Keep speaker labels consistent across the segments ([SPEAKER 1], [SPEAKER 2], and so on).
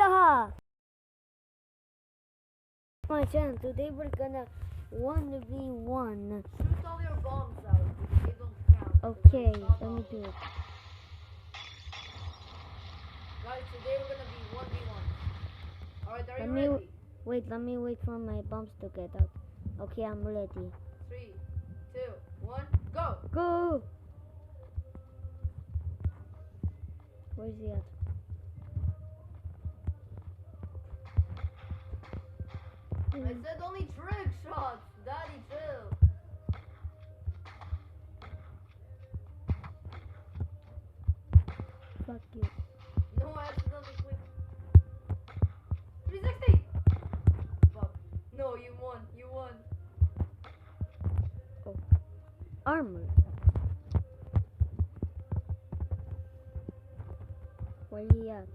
[SPEAKER 1] Haha! My channel, today we're gonna 1v1.
[SPEAKER 2] Shoot all your bombs out. They don't count.
[SPEAKER 1] Okay, let me do it.
[SPEAKER 2] Guys, today we're gonna be 1v1. Alright, are you ready?
[SPEAKER 1] Let me wait for my bombs to get out. Okay, I'm ready.
[SPEAKER 2] 3, 2, 1, go!
[SPEAKER 1] Go! Where's he at?
[SPEAKER 2] I said only trick shots! Daddy, chill!
[SPEAKER 1] Fuck you.
[SPEAKER 2] No, I accidentally clicked. 360! Fuck. No, you won. You won.
[SPEAKER 1] Oh. Armor. Where he at?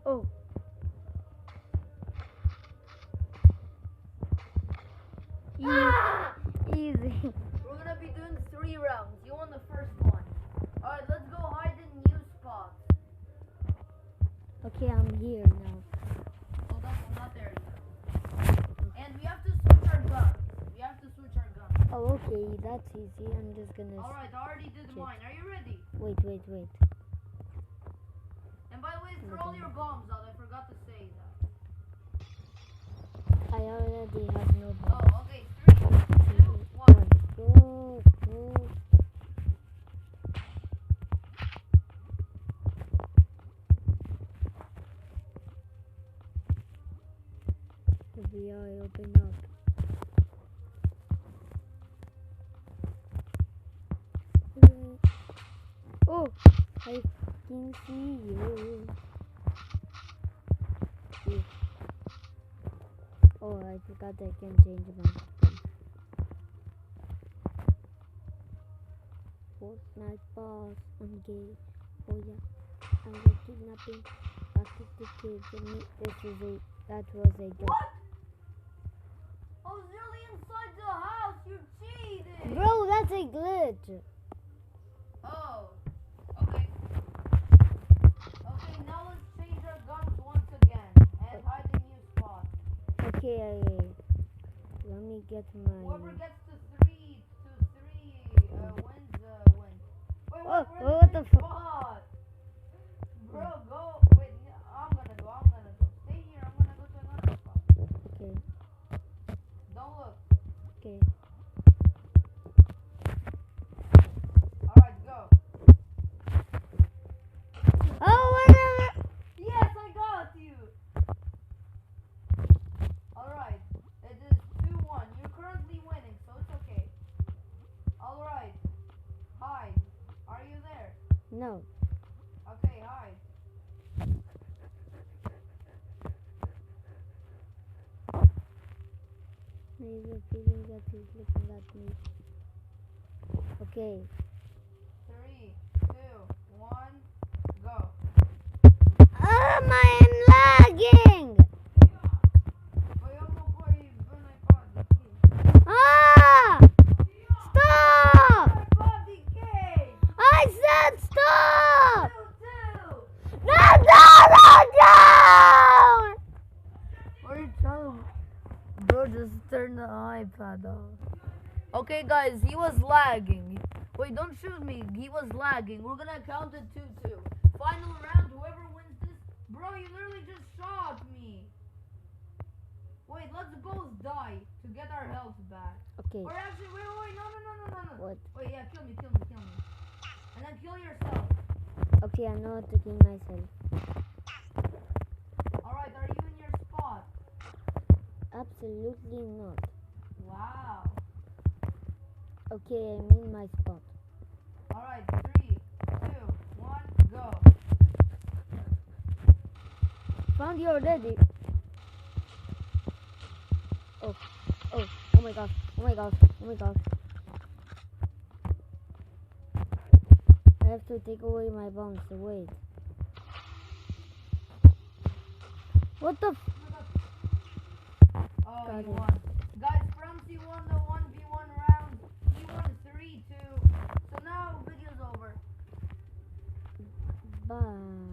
[SPEAKER 1] Oh.
[SPEAKER 2] Ah!
[SPEAKER 1] Easy.
[SPEAKER 2] We're gonna be doing 3 rounds. You won the first one. Alright, let's go hide in new spots.
[SPEAKER 1] Okay, I'm here now.
[SPEAKER 2] Hold on, I'm not there yet. And we have to switch our guns.
[SPEAKER 1] Oh, okay, that's easy. I'm just gonna...
[SPEAKER 2] Alright, I already did mine. Are you ready?
[SPEAKER 1] Wait.
[SPEAKER 2] And by the way, throw all your bombs out. I forgot to say that.
[SPEAKER 1] I already have no bombs.
[SPEAKER 2] Oh, okay. 3, 2, 1.
[SPEAKER 1] Go. The VI open up. Oh, I can see you. Yeah. Oh, I forgot I can change my skin. Fortnite boss, I'm gay. Oh yeah, I was kidnapping autistic kids. And that was a joke.
[SPEAKER 2] What? I was really inside the house. You cheated.
[SPEAKER 1] Bro, that's a glitch.
[SPEAKER 2] Oh. Okay. Okay, now let's change our guns once again and hide in new spots.
[SPEAKER 1] Okay, let me get my...
[SPEAKER 2] Whoever gets to 3 wins the win. Wait,
[SPEAKER 1] Oh,
[SPEAKER 2] we're
[SPEAKER 1] what
[SPEAKER 2] in
[SPEAKER 1] the
[SPEAKER 2] three
[SPEAKER 1] fuck?
[SPEAKER 2] spots. Bro, go. Wait, I'm gonna go. Stay here. I'm gonna go to another spot.
[SPEAKER 1] Okay,
[SPEAKER 2] Don't look.
[SPEAKER 1] okay.
[SPEAKER 2] Alright, go.
[SPEAKER 1] Oh, whatever!
[SPEAKER 2] Yes, I got you. Alright, it is 2-1. You're currently winning, so it's okay. Alright, hide. Are you there?
[SPEAKER 1] No.
[SPEAKER 2] Okay, hide.
[SPEAKER 1] Maybe a feeling that he's looking at me. Okay.
[SPEAKER 2] 3, 2, 1, go.
[SPEAKER 1] I'm lagging! Ah! Stop! I said stop! No!
[SPEAKER 2] What are you trying to... Bro, just turn the iPad off. Okay, guys, he was lagging. Wait, don't shoot me. He was lagging. We're gonna count it 2-2. Final round, whoever wins this... Bro, you literally just shot me. Wait, let's both die to get our health back.
[SPEAKER 1] Okay.
[SPEAKER 2] Or actually, wait, no.
[SPEAKER 1] What?
[SPEAKER 2] Wait, yeah, kill me. And then kill yourself.
[SPEAKER 1] Okay, I know how to kill myself.
[SPEAKER 2] Alright, are you in your spot?
[SPEAKER 1] Absolutely not.
[SPEAKER 2] Wow.
[SPEAKER 1] Okay, I'm in my spot.
[SPEAKER 2] Alright, 3, 2, 1, go.
[SPEAKER 1] Found you already. Oh my gosh. I have to take away my bombs. Wait. What the f...
[SPEAKER 2] Oh,
[SPEAKER 1] Got
[SPEAKER 2] you
[SPEAKER 1] it.
[SPEAKER 2] won. Guys, Frumsy won the 1v1 round. He won 3-2. So now, video's over.
[SPEAKER 1] Bye.